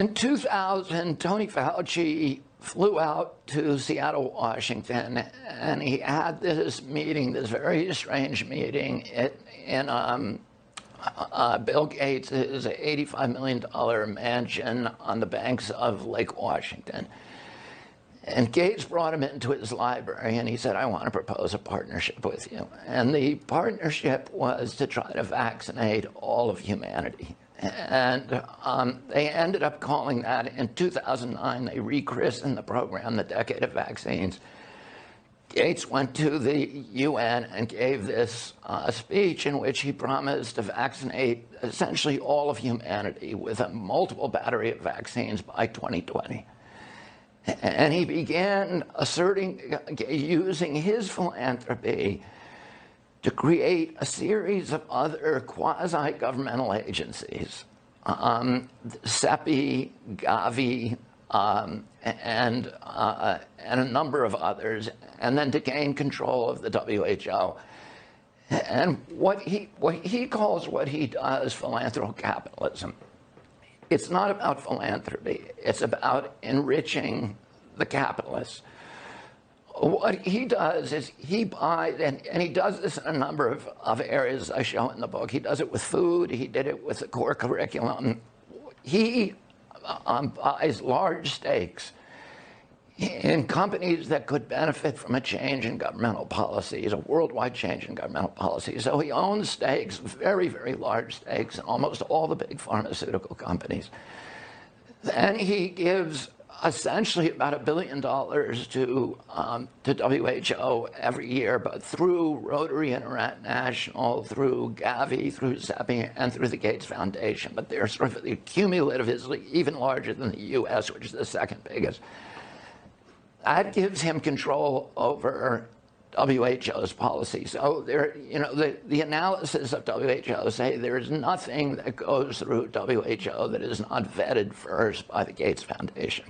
In 2000, Tony Fauci flew out to Seattle, Washington, and he had this meeting, this very strange meeting in Bill Gates' $85 million mansion on the banks of Lake Washington. And Gates brought him into his library, and he said, I want to propose a partnership with you. And the partnership was to try to vaccinate all of humanity. And they ended up calling that, in 2009, they rechristened the program the Decade of Vaccines. Gates went to the UN and gave this speech in which he promised to vaccinate essentially all of humanity with a multiple battery of vaccines by 2020. And he began using his philanthropy to create a series of other quasi-governmental agencies, CEPI, Gavi, and a number of others, and then to gain control of the WHO. And what he calls what he does philanthrocapitalism. It's not about philanthropy. It's about enriching the capitalists. What he does is he buys, and he does this in a number of areas I show in the book. He does it with food. He did it with the core curriculum. He buys large stakes in companies that could benefit from a change in governmental policies, a worldwide change in governmental policy. So he owns stakes, very, very large stakes, in almost all the big pharmaceutical companies. Then he gives essentially about $1 billion to WHO every year, but through Rotary International, through Gavi, through CEPI, and through the Gates Foundation. But they're sort of, the cumulative is even larger than the US, which is the second biggest. That gives him control over WHO's policy. So there, the analysis of WHO say there is nothing that goes through WHO that is not vetted first by the Gates Foundation.